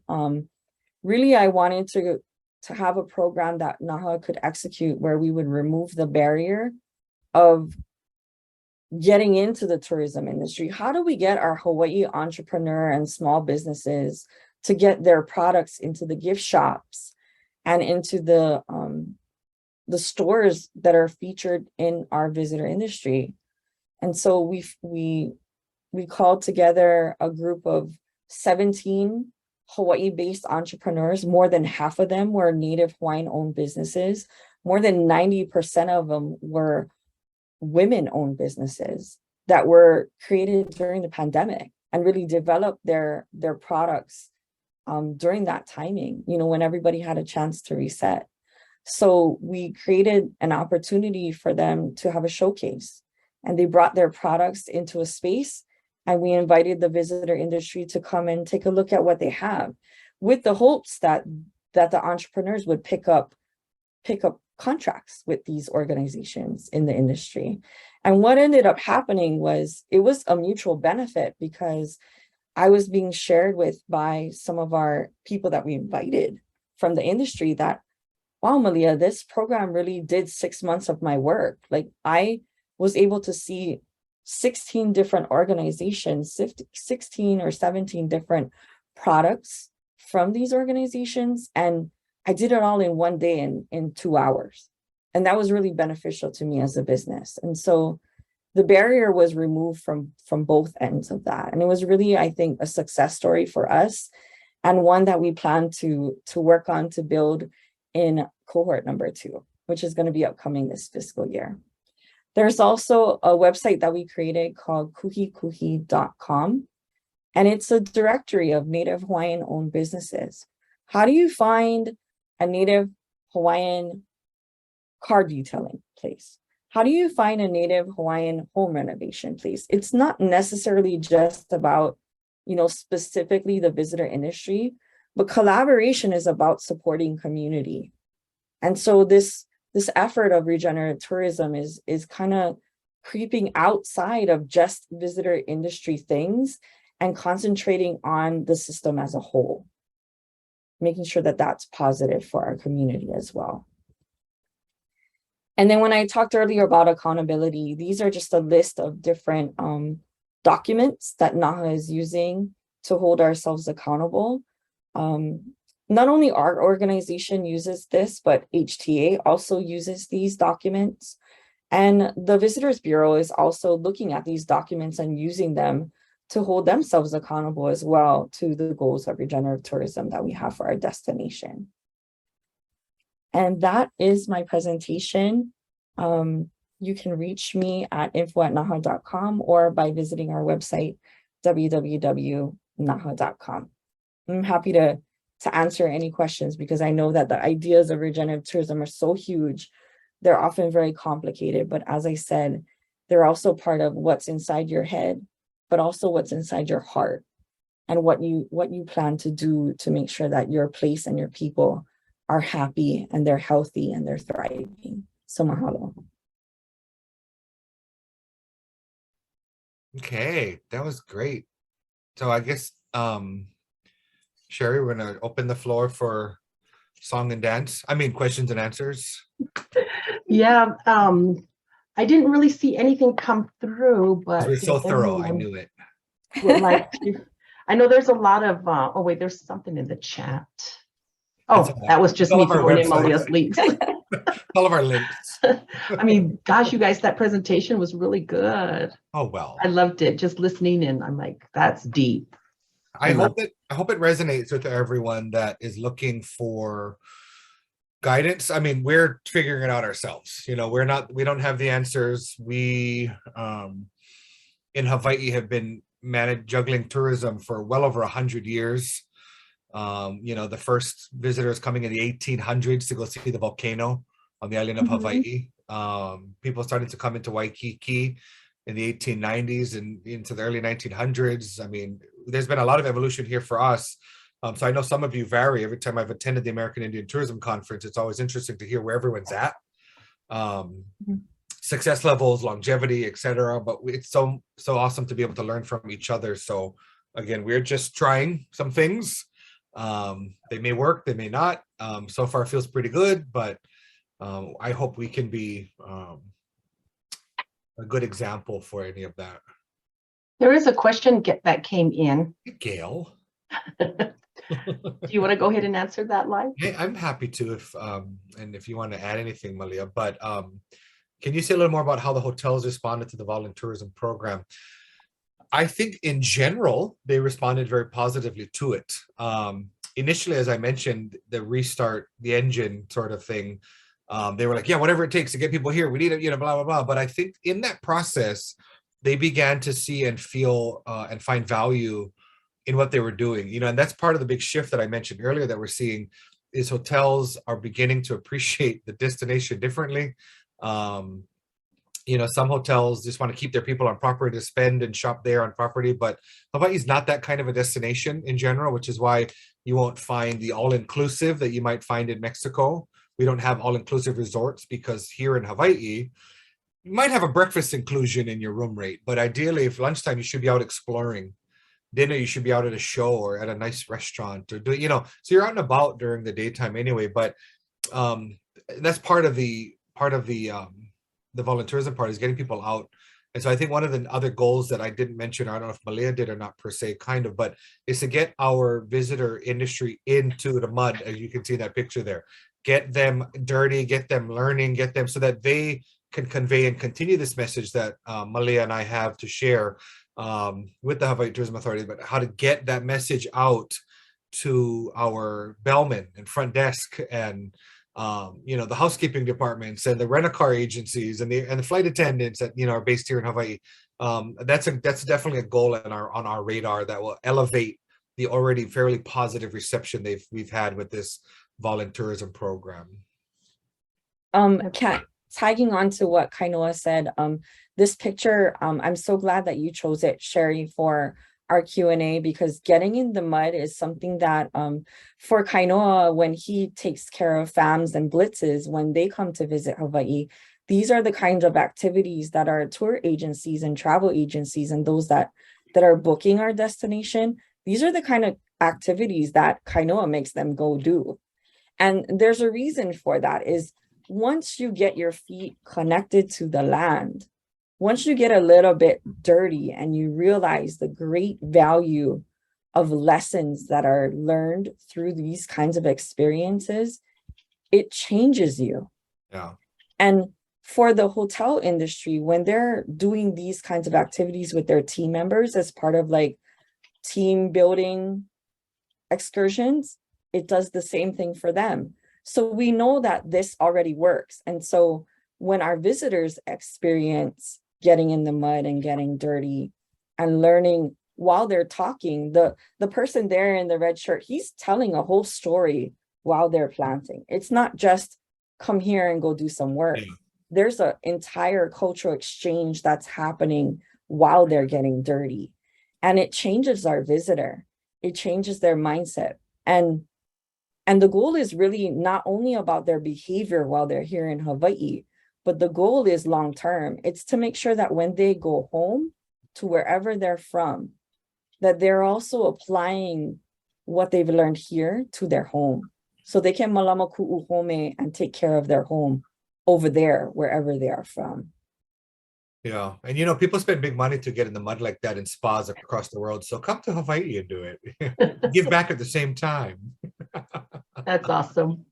Really, I wanted to have a program that NaHHA could execute where we would remove the barrier of getting into the tourism industry. How do we get our Hawaii entrepreneur and small businesses to get their products into the gift shops and into the stores that are featured in our visitor industry? And so we called together a group of 17 Hawaii-based entrepreneurs. More than half of them were Native Hawaiian-owned businesses. More than 90% of them were women-owned businesses that were created during the pandemic and really developed their products during that timing, when everybody had a chance to reset. So we created an opportunity for them to have a showcase, and they brought their products into a space, and we invited the visitor industry to come and take a look at what they have, with the hopes that the entrepreneurs would pick up contracts with these organizations in the industry. And what ended up happening was it was a mutual benefit, because I was being shared with by some of our people that we invited from the industry that, wow, Malia, this program really did 6 months of my work. Like, I was able to see 16 different organizations, 16 or 17 different products from these organizations. And I did it all in one day in 2 hours. And that was really beneficial to me as a business. And so the barrier was removed from both ends of that. And it was really, I think, a success story for us, and one that we plan to work on to build in cohort number 2, which is going to be upcoming this fiscal year. There's also a website that we created called kuhikuhi.com, and it's a directory of Native Hawaiian-owned businesses. How do you find a Native Hawaiian car detailing place? How do you find a Native Hawaiian home renovation place? It's not necessarily just about, specifically the visitor industry, but collaboration is about supporting community. And so this this effort of regenerative tourism is kind of creeping outside of just visitor industry things and concentrating on the system as a whole, making sure that that's positive for our community as well. And then when I talked earlier about accountability, these are just a list of different documents that NaHHA is using to hold ourselves accountable. Not only our organization uses this, but HTA also uses these documents. And the Visitors Bureau is also looking at these documents and using them to hold themselves accountable as well to the goals of regenerative tourism that we have for our destination. And that is my presentation. You can reach me at info@nahha.com or by visiting our website, www.nahha.com. I'm happy to answer any questions because I know that the ideas of regenerative tourism are so huge. They're often very complicated, but as I said, they're also part of what's inside your head, but also what's inside your heart and what you plan to do to make sure that your place and your people are happy and they're healthy and they're thriving. So mahalo. Okay, that was great. So I guess, Sherry, we're gonna open the floor for song and dance. I mean, questions and answers. Yeah, I didn't really see anything come through, but We're so if thorough, I anyone knew it. would like to, I know there's a lot of, oh wait, there's something in the chat. Oh, That's all right. that was just All me of our throwing in websites. Malia's links. All of our links. I mean, gosh, you guys, that presentation was really good. Oh, well. I loved it. Just listening in, I'm like, that's deep. I hope it resonates with everyone that is looking for guidance. I mean, we're figuring it out ourselves. You know, we don't have the answers. We in Hawaii have been juggling tourism for well over 100 years. You know, the first visitors coming in the 1800s to go see the volcano on the island of Hawaii. People started to come into Waikiki in the 1890s and into the early 1900s. I mean, there's been a lot of evolution here for us. So I know some of you vary. Every time I've attended the American Indian Tourism Conference, it's always interesting to hear where everyone's at. Success levels, longevity, etc. But it's so awesome to be able to learn from each other. So again, we're just trying some things. They may work, they may not. So far it feels pretty good, but I hope we can be a good example for any of that. There is a question that came in. Gail. Do you want to go ahead and answer that live? Hey, I'm happy to and if you want to add anything, Malia, but can you say a little more about how the hotels responded to the volunteerism program? I think in general, they responded very positively to it. Initially, as I mentioned, the restart, the engine sort of thing, they were like, yeah, whatever it takes to get people here, we need it, you know, blah, blah, blah. But I think in that process, they began to see and feel and find value in what they were doing, you know, and that's part of the big shift that I mentioned earlier that we're seeing is hotels are beginning to appreciate the destination differently. You know, some hotels just want to keep their people on property to spend and shop there on property, but Hawaii is not that kind of a destination in general, which is why you won't find the all-inclusive that you might find in Mexico. We don't have all-inclusive resorts because here in Hawaii, you might have a breakfast inclusion in your room rate, but ideally, if lunchtime, you should be out exploring. Dinner, you should be out at a show or at a nice restaurant or do, you know, so you're out and about during the daytime anyway, but that's part of the volunteerism part is getting people out. And so I think one of the other goals that I didn't mention, or I don't know if Malia did or not per se, kind of, but is to get our visitor industry into the mud, as you can see in that picture there. Get them dirty, get them learning, get them so that they can convey and continue this message that Malia and I have to share with the Hawaii Tourism Authority, but how to get that message out to our bellmen and front desk and you know, the housekeeping departments and the rent-a-car agencies and the flight attendants that, you know, are based here in Hawaii. That's definitely a goal on our radar that will elevate the already fairly positive reception we've had with this volunteerism program. Tagging on to what Kainoa said, this picture, I'm so glad that you chose it, Sherry, for our Q&A, because getting in the mud is something that for Kainoa, when he takes care of FAMs and blitzes, when they come to visit Hawaii, these are the kinds of activities that our tour agencies and travel agencies and those that are booking our destination, these are the kind of activities that Kainoa makes them go do. And there's a reason for that, is once you get your feet connected to the land, once you get a little bit dirty and you realize the great value of lessons that are learned through these kinds of experiences, it changes you. Yeah. And for the hotel industry, when they're doing these kinds of activities with their team members as part of like team building excursions, it does the same thing for them. So we know that this already works. And so when our visitors experience getting in the mud and getting dirty and learning while they're talking, the person there in the red shirt, he's telling a whole story while they're planting. It's not just come here and go do some work. Yeah. There's an entire cultural exchange that's happening while they're getting dirty. And it changes our visitor. It changes their mindset. And the goal is really not only about their behavior while they're here in Hawaii, but the goal is long term. It's to make sure that when they go home to wherever they're from, that they're also applying what they've learned here to their home. So they can malama ku'u home and take care of their home over there, wherever they are from. Yeah. And you know, people spend big money to get in the mud like that in spas across the world. So come to Hawaii and do it. Give back at the same time. That's awesome.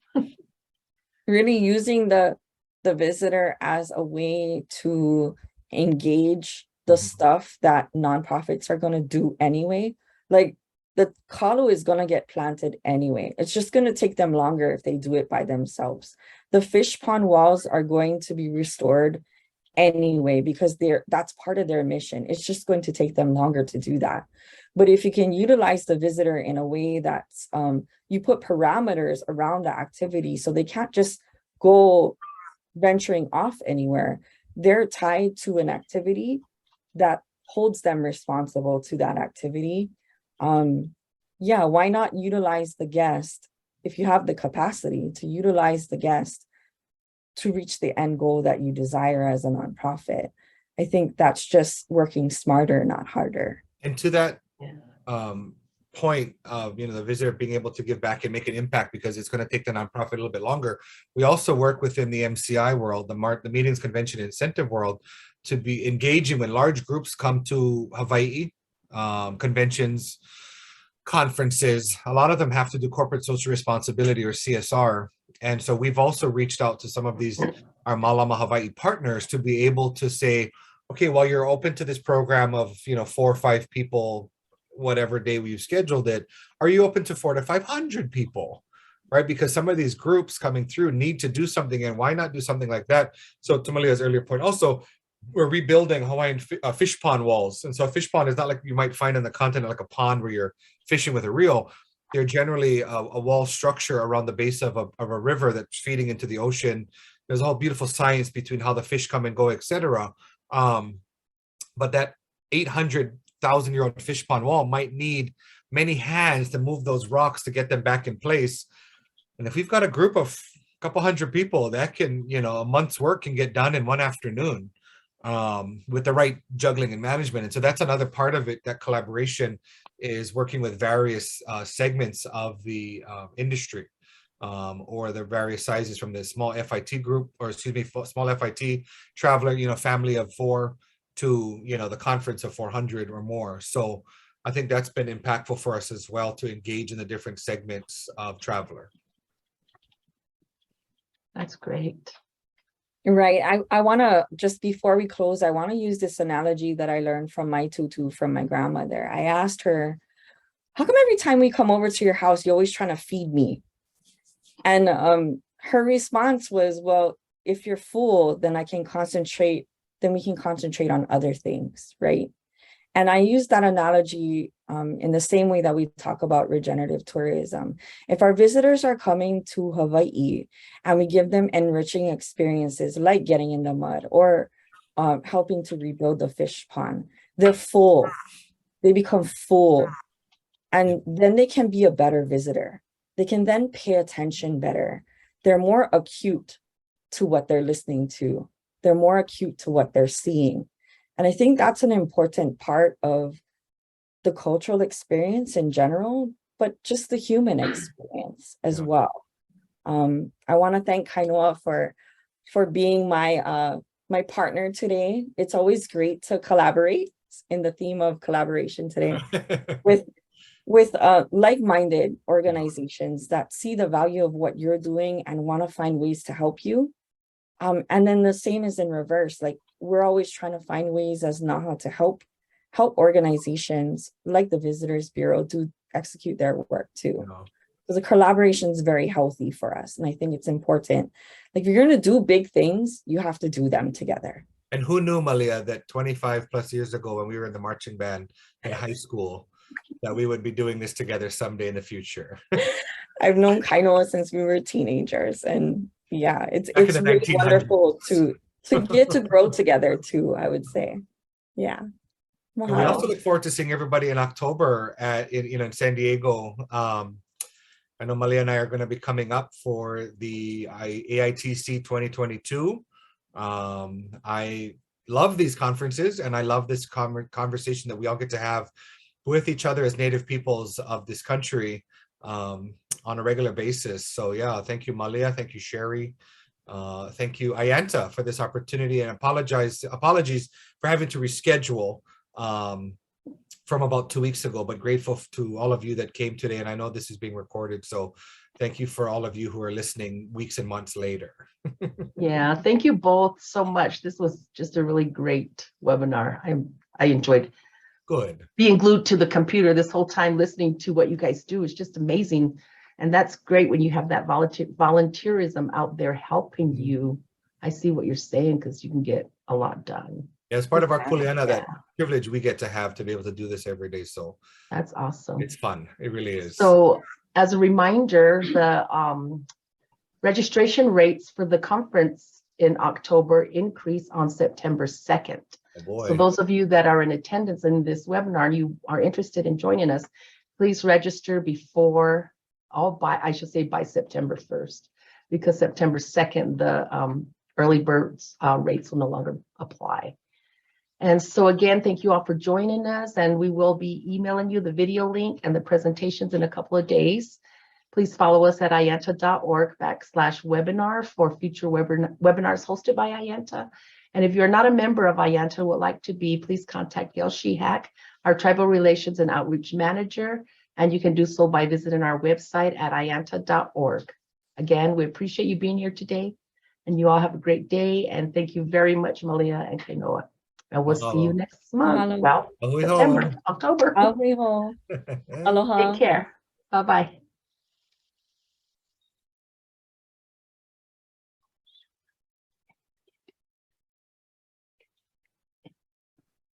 Really using the visitor as a way to engage the stuff that nonprofits are going to do anyway. Like the kalo is going to get planted anyway. It's just going to take them longer if they do it by themselves. The fish pond walls are going to be restored anyway, because that's part of their mission. It's just going to take them longer to do that. But if you can utilize the visitor in a way that's you put parameters around the activity, so they can't just go venturing off anywhere. They're tied to an activity that holds them responsible to that activity. Yeah, why not utilize the guest if you have the capacity to utilize the guest to reach the end goal that you desire as a nonprofit? I think that's just working smarter, not harder. And to that point of, you know, the visitor being able to give back and make an impact, because it's going to take the nonprofit a little bit longer. We also work within the MCI world, the meetings, convention, incentive world, to be engaging when large groups come to Hawaii, conventions, conferences. A lot of them have to do corporate social responsibility or CSR. And so we've also reached out to some of these, our Malama Hawai partners, to be able to say, okay, while you're open to this program of, you know, 4 or 5 people, whatever day we've scheduled it, are you open to 400 to 500 people, right? Because some of these groups coming through need to do something, and why not do something like that? So to Malia's earlier point, also, we're rebuilding Hawaiian fish pond walls. And so a fish pond is not like you might find on the continent, like a pond where you're fishing with a reel. They're generally a wall structure around the base of a river that's feeding into the ocean. There's a whole beautiful science between how the fish come and go, etc. But that 800,000-year-old fish pond wall might need many hands to move those rocks to get them back in place. And if we've got a group of a couple hundred people, that can, you know, a month's work can get done in one afternoon with the right juggling and management. And so that's another part of it, that collaboration is working with various segments of the industry, or the various sizes, from the small FIT group, or excuse me, small FIT traveler, you know, family of 4, to, you know, the conference of 400 or more. So I think that's been impactful for us as well, to engage in the different segments of traveler. That's great. Right. I want to, just before we close, I want to use this analogy that I learned from my tutu, from my grandmother. I asked her, how come every time we come over to your house, you're always trying to feed me? And her response was, well, if you're full, then we can concentrate on other things, right? And I use that analogy in the same way that we talk about regenerative tourism. If our visitors are coming to Hawaii and we give them enriching experiences like getting in the mud or helping to rebuild the fish pond, they're full. they become full, and then they can be a better visitor. They can then pay attention better. They're more acute to what they're listening to. They're more acute to what they're seeing. And I think that's an important part of the cultural experience in general, but just the human experience as well. I want to thank Kainoa for being my my partner today. It's always great to collaborate in the theme of collaboration today with like-minded organizations that see the value of what you're doing and want to find ways to help you. And then the same is in reverse. Like, we're always trying to find ways as NaHHA to help organizations like the Visitors Bureau to execute their work too. So the collaboration is very healthy for us. And I think it's important. Like, if you're going to do big things, you have to do them together. And who knew, Malia, that 25 plus years ago when we were in the marching band in high school, that we would be doing this together someday in the future? I've known Kainoa since we were teenagers. And yeah, it's the really 1900s. wonderful to get to grow together too, I would say. Yeah. And we also look forward to seeing everybody in October in San Diego. I know Malia and I are going to be coming up for the AITC 2022. I love these conferences, and I love this conversation that we all get to have with each other as Native peoples of this country on a regular basis. So yeah, thank you, Malia. Thank you, Sherry. Thank you, Ayanta, for this opportunity, and apologies for having to reschedule from about 2 weeks ago, but grateful to all of you that came today. And I know this is being recorded, so thank you for all of you who are listening weeks and months later. Yeah, thank you both so much. This was just a really great webinar. I enjoyed being glued to the computer this whole time, listening to what you guys do. It's just amazing. And that's great when you have that volunteerism out there helping you. I see what you're saying, because you can get a lot done. Yeah, it's part of our kuleana, that privilege we get to have to be able to do this every day. So that's awesome. It's fun. It really is. So as a reminder, the registration rates for the conference in October increase on September 2nd. Oh boy. So those of you that are in attendance in this webinar and you are interested in joining us, please register before, by September 1st, because September 2nd, the early birds rates will no longer apply. And so again, thank you all for joining us, and we will be emailing you the video link and the presentations in a couple of days. Please follow us at ayanta.org/webinar for future webinars hosted by Ayanta. And if you're not a member of Ayanta and would like to be, please contact Gail Shehak, our Tribal Relations and Outreach Manager, and you can do so by visiting our website at ayanta.org. Again, we appreciate you being here today, and you all have a great day, and thank you very much, Malia and Kainoa. And we'll see you next month. Well, September, October. Aloha. Take care. Bye-bye.